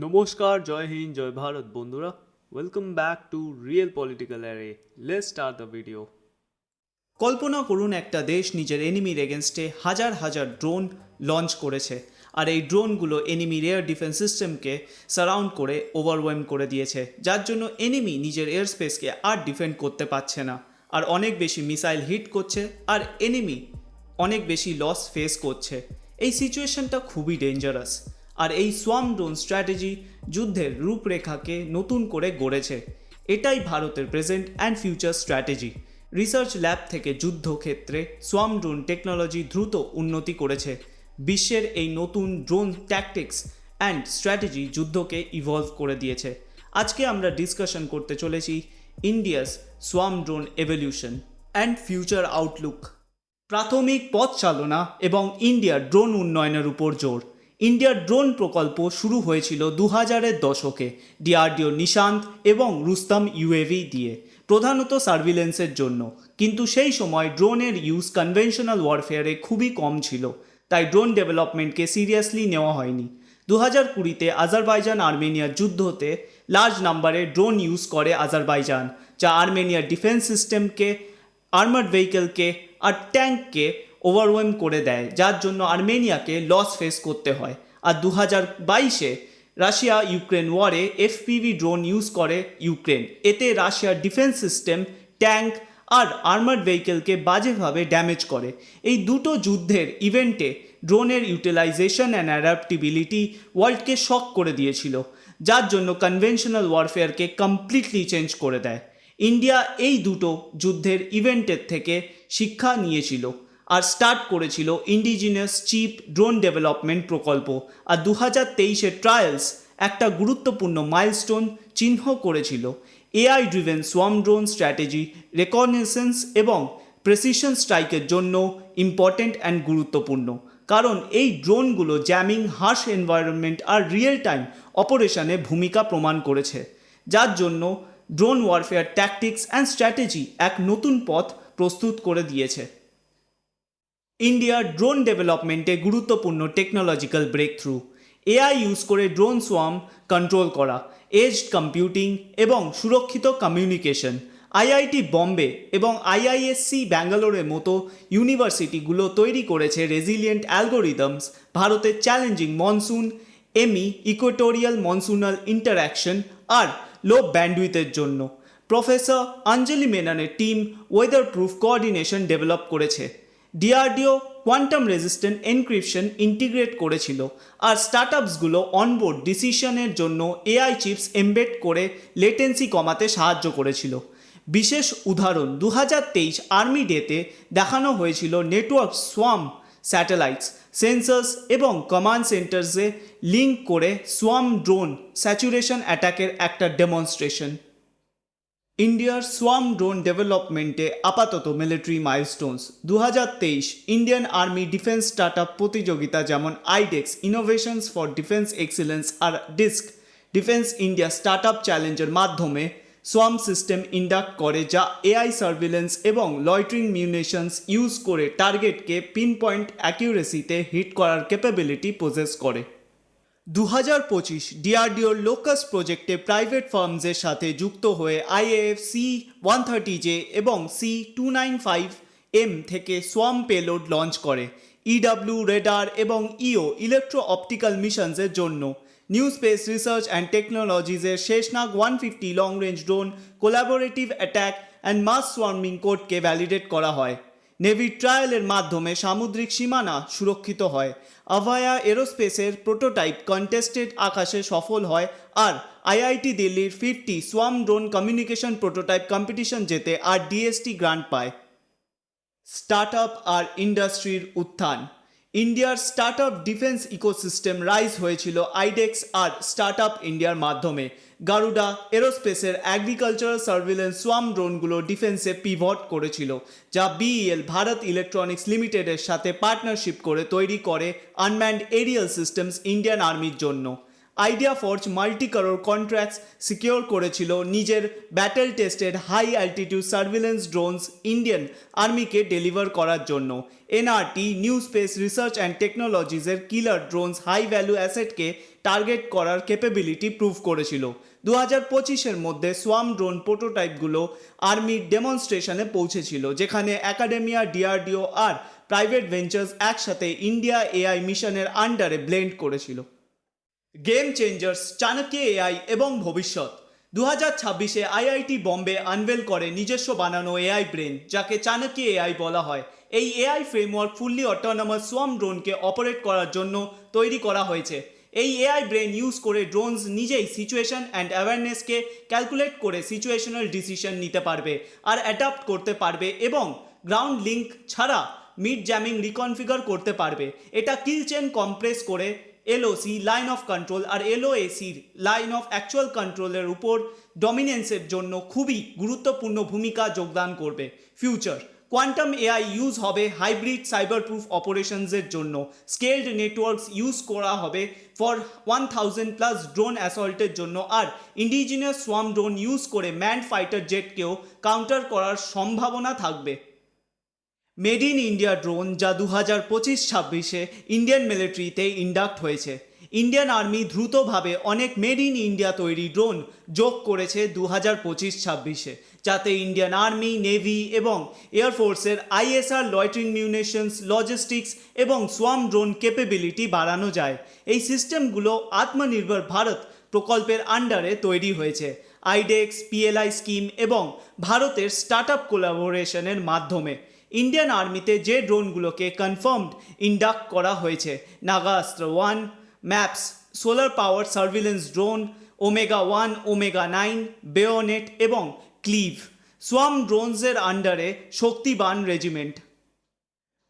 নমস্কার, জয় হিন্দ, জয় ভারত বন্ধুরা। Welcome back to real political array. Let's start the video. কল্পনা করুন একটা দেশ নিজের এনিমির এগেনস্টে হাজার হাজার ড্রোন লঞ্চ করেছে, আর এই ড্রোনগুলো এনিমির এয়ার ডিফেন্স সিস্টেমকে সারাউন্ড করে ওভারওয়েম করে দিয়েছে, যার জন্য এনিমি নিজের এয়ার স্পেসকে আর ডিফেন্ড করতে পারছে না, আর অনেক বেশি মিসাইল হিট করছে, আর এনিমি অনেক বেশি লস ফেস করছে। এই সিচুয়েশনটা খুবই ডেঞ্জারাস, আর এই সোয়ার্ম ড্রোন স্ট্র্যাটেজি যুদ্ধের রূপরেখাকে নতুন করে গড়েছে। এটাই ভারতের present and future strategy. Research lab থেকে যুদ্ধক্ষেত্রে সোয়ার্ম ড্রোন টেকনোলজি দ্রুত উন্নতি করেছে। বিশ্বের এই নতুন ড্রোন ট্যাকটিক্স অ্যান্ড স্ট্র্যাটেজি যুদ্ধকে ইভলভ করে দিয়েছে। আজকে আমরা ডিসকাশন করতে চলেছি India's swarm drone evolution and future outlook. প্রাথমিক পথ চালনা এবং ইন্ডিয়ার ড্রোন উন্নয়নের উপর জোর। ইন্ডিয়ার ড্রোন প্রকল্প শুরু হয়েছিল 2000-এর দশকে ডিআরডিও নিশান্ত এবং রুস্তম ইউএভি দিয়ে, প্রধানত সার্ভিলেন্সের জন্য। কিন্তু সেই সময় ড্রোনের ইউজ কনভেনশনাল ওয়ারফেয়ারে খুবই কম ছিল, তাই ড্রোন ডেভেলপমেন্টকে সিরিয়াসলি নেওয়া হয়নি। 2020-তে আজারবাইজান আর্মেনিয়ার যুদ্ধতে লার্জ নাম্বারে ড্রোন ইউজ করে আজারবাইজান, যা আর্মেনিয়ার ডিফেন্স সিস্টেমকে, আর্মার্ড ভেহিকেলকে আর ট্যাঙ্ককে ওভারওয়েম করে দেয়, যার জন্য আর্মেনিয়াকে লস ফেস করতে হয়। আর 2022-এ রাশিয়া ইউক্রেন ওয়ারে এফপিভি ড্রোন ইউজ করে ইউক্রেন। এতে রাশিয়ার ডিফেন্স সিস্টেম, ট্যাঙ্ক আর আর্মার্ড ভেহিকেলকে বাজেভাবে ড্যামেজ করে। এই দুটো যুদ্ধের ইভেন্টে ড্রোনের ইউটিলাইজেশন অ্যান্ড অ্যাডাপ্টিবিলিটি ওয়ার্ল্ডকে শক করে দিয়েছিল, যার জন্য কনভেনশনাল ওয়ারফেয়ারকে কমপ্লিটলি চেঞ্জ করে দেয়। ইন্ডিয়া এই দুটো যুদ্ধের ইভেন্টের থেকে শিক্ষা নিয়েছিল আর স্টার্ট করেছিল ইন্ডিজিনাস চিপ ড্রোন ডেভেলপমেন্ট প্রকল্প। আর 2023-এর ট্রায়ালস একটা গুরুত্বপূর্ণ মাইলস্টোন চিহ্ন করেছিল। AI driven swarm drone strategy reconnaissance এবং প্রেসিশন স্ট্রাইকের জন্য ইম্পর্ট্যান্ট অ্যান্ড গুরুত্বপূর্ণ, কারণ এই ড্রোনগুলো জ্যামিং, হার্শ এনভায়রনমেন্ট আর রিয়েল টাইম অপারেশনে ভূমিকা প্রমাণ করেছে, যার জন্য drone warfare tactics and strategy এক নতুন পথ প্রস্তুত করে দিয়েছে। ইন্ডিয়ার ড্রোন ডেভেলপমেন্টে গুরুত্বপূর্ণ technological breakthrough. AI use করে ড্রোন সোয়ার্ম কন্ট্রোল করা, এজড কম্পিউটিং এবং সুরক্ষিত কমিউনিকেশন। আইআইটি বম্বে এবং আইআইএসসি ব্যাঙ্গালোরের মতো ইউনিভার্সিটিগুলো তৈরি করেছে রেজিলিয়েন্ট অ্যালগোরিদমস ভারতের challenging monsoon, equatorial monsoonal interaction আর লো ব্যান্ডউইথের জন্য। প্রফেসর অঞ্জলি মেননের team weather proof coordination develop করেছে। DRDO quantum resistant encryption integrate করেছিল, আর স্টার্টআপসগুলো অনবোর্ড ডিসিশনের জন্য এআই চিপস এমবেড করে লেটেন্সি কমাতে সাহায্য করেছিল। বিশেষ উদাহরণ 2023 আর্মি ডেতে দেখানো হয়েছিল নেটওয়ার্ক সোয়ার্ম স্যাটেলাইটস, সেন্সার্স এবং কমান্ড সেন্টার্সে লিঙ্ক করে সোয়ার্ম ড্রোন স্যাচুরেশন অ্যাটাকের একটা ডেমনস্ট্রেশন। ইন্ডিয়ার সোয়ার্ম ড্রোন ডেভেলপমেন্টে আপাতত military milestones. 2023 Indian army defence startup প্রতিযোগিতা যেমন iDEX innovations for defence excellence আর ডিস্ক ডিফেন্স ইন্ডিয়া স্টার্টআপ চ্যালেঞ্জের মাধ্যমে সোয়ার্ম সিস্টেম ইন্ডাক্ট করে, যা এআই সার্ভিলেন্স এবং লয়টারিং মিউনিশনস ইউজ করে টার্গেটকে পিন পয়েন্ট অ্যাকিউরেসিতে হিট করার ক্যাপাবিলিটি পজেস করে। 2025 ডিআরডিওর লোকাস প্রজেক্টে প্রাইভেট ফার্মসের সাথে যুক্ত হয়ে আইএএফ C-130J এবং C-295M থেকে সোয়ার্ম পেলোড লঞ্চ করে ইডব্লিউ রেডার এবং ইলেকট্রো অপটিক্যাল মিশনসের জন্য। নিউ স্পেস রিসার্চ অ্যান্ড টেকনোলজিসের Sheshnag 150 long range drone collaborative attack and mass swarming কোডকে ভ্যালিডেট করা হয়। নেভি ট্রায়ালের মাধ্যমে সামুদ্রিক সীমানা সুরক্ষিত হয়। আভায়া এরোস্পেসের প্রোটোটাইপ কন্টেস্টেড আকাশে সফল হয়, আর আইআইটি দিল্লির 50 swarm drone communication prototype competition জেতে আর ডিএসটি গ্রান্ট পায়। স্টার্টআপ আর ইন্ডাস্ট্রির উত্থান। ইন্ডিয়ার স্টার্টআপ ডিফেন্স ইকোসিস্টেম রাইজ হয়েছিল আইডেক্স আর স্টার্টআপ ইন্ডিয়ার মাধ্যমে। গারুডা এরোস্পেসের অ্যাগ্রিকালচারাল সার্ভিলেন্স সোয়ার্ম ড্রোনগুলো ডিফেন্সে পিভট করেছিল, যা বিইএল ভারত ইলেকট্রনিক্স লিমিটেডের সাথে পার্টনারশিপ করে তৈরি করে আনম্যান্ড এরিয়াল সিস্টেমস ইন্ডিয়ান আর্মির জন্য। IdeaForge multi crore contracts secure করেছিল নিজের battle tested high altitude surveillance drones Indian আর্মিকে ডেলিভার করার জন্য। NRT new space research and টেকনোলজিসের কিলার ড্রোনস হাই ভ্যালু অ্যাসেটকে টার্গেট করার ক্যাপাবিলিটি প্রুভ করেছিল। 2025-এর মধ্যে সোয়ার্ম ড্রোন প্রোটোটাইপগুলো আর্মির ডেমনস্ট্রেশনে পৌঁছেছিল, যেখানে একাডেমিয়া, ডিআরডিও আর প্রাইভেট ভেঞ্চার্স একসাথে ইন্ডিয়া এআই মিশনের আন্ডারে ব্লেন্ড করেছিল। গেম চেঞ্জার্স, চাণক্য এআই এবং ভবিষ্যৎ। 2026-এ আইআইটি বম্বে আনভেল করে নিজস্ব বানানো এআই ব্রেন, যাকে চাণক্য এআই বলা হয়। এই AI framework fully autonomous swarm ড্রোনকে অপারেট করার জন্য তৈরি করা হয়েছে। এই এআই ব্রেন ইউজ করে ড্রোনস নিজেই সিচুয়েশন অ্যান্ড অ্যাওয়ারনেসকে ক্যালকুলেট করে সিচুয়েশনাল ডিসিশন নিতে পারবে আর অ্যাডাপ্ট করতে পারবে এবং গ্রাউন্ড লিঙ্ক ছাড়া মিড জ্যামিং রিকনফিগার করতে পারবে। এটা কিল চেন কম্প্রেস করে এলওসি লাইন অফ কন্ট্রোল আর এলওএসির লাইন অফ অ্যাকচুয়াল কন্ট্রোলের উপর ডমিনেন্সের জন্য খুবই গুরুত্বপূর্ণ ভূমিকা যোগদান করবে। ফিউচার কোয়ান্টাম এআই ইউজ হবে হাইব্রিড সাইবার প্রুফ অপারেশনসের জন্য। স্কেলড নেটওয়ার্কস ইউজ করা হবে ফর 1000+ ড্রোন অ্যাসল্টের জন্য, আর ইন্ডিজিনিয়াস সোয়ার্ম ড্রোন ইউজ করে ম্যান্ড ফাইটার জেটকেও কাউন্টার করার সম্ভাবনা থাকবে। মেড ইন ইন্ডিয়া ড্রোন, যা 2025-26-এ ইন্ডিয়ান মিলিটারিতে ইন্ডাক্ট হয়েছে। ইন্ডিয়ান আর্মি দ্রুতভাবে অনেক মেড ইন ইন্ডিয়া তৈরি ড্রোন যোগ করেছে 2025-26-এ, যাতে ইন্ডিয়ান আর্মি, নেভি এবং এয়ারফোর্সের আইএসআর, লয়টারিং মিউনিশনস, লজিস্টিক্স এবং সোয়ার্ম ড্রোন ক্যাপাবিলিটি বাড়ানো যায়। এই সিস্টেমগুলো আত্মনির্ভর ভারত প্রকল্পের আন্ডারে তৈরি হয়েছে, আইডেক্স, পিএলআই স্কিম এবং ভারতের স্টার্টআপ কোলাবোরেশনের মাধ্যমে। ইন্ডিয়ান আর্মিতে যে ড্রোনগুলোকে কনফার্মড ইন্ডাক্ট করা হয়েছে: নাগাস্ত্র 1, maps, solar power surveillance drone, omega 1, omega 9, bayonet এবং ক্লিভ। সোয়ার্ম ড্রোনসের আন্ডারে শক্তিবান রেজিমেন্ট।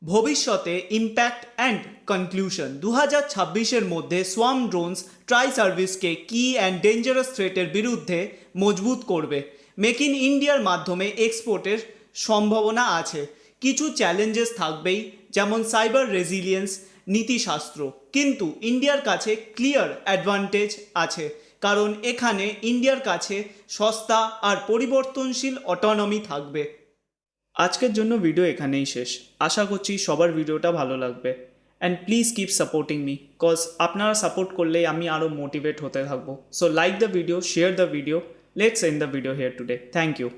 ভবিষ্যতে ইম্প্যাক্ট অ্যান্ড কনক্লুশন। 2026-এর মধ্যে সোয়ার্ম ড্রোনস ট্রাই সার্ভিসকে কি অ্যান্ড ডেঞ্জারাস থ্রেটের বিরুদ্ধে মজবুত করবে। মেক ইন ইন্ডিয়ার মাধ্যমে এক্সপোর্টের সম্ভাবনা আছে। কিছু চ্যালেঞ্জেস থাকবেই, যেমন সাইবার রেজিলিয়েন্স, নীতিশাস্ত্র, কিন্তু ইন্ডিয়ার কাছে ক্লিয়ার অ্যাডভান্টেজ আছে, কারণ এখানে ইন্ডিয়ার কাছে সস্তা আর পরিবর্তনশীল অটোনমি থাকবে। আজকের জন্য ভিডিও এখানেই শেষ। আশা করছি সবার ভিডিওটা ভালো লাগবে। And please keep supporting me, cause আপনারা সাপোর্ট করলেই আমি আরও মোটিভেট হতে থাকবো। So like the video, share the video. Let's end the video here today. Thank you.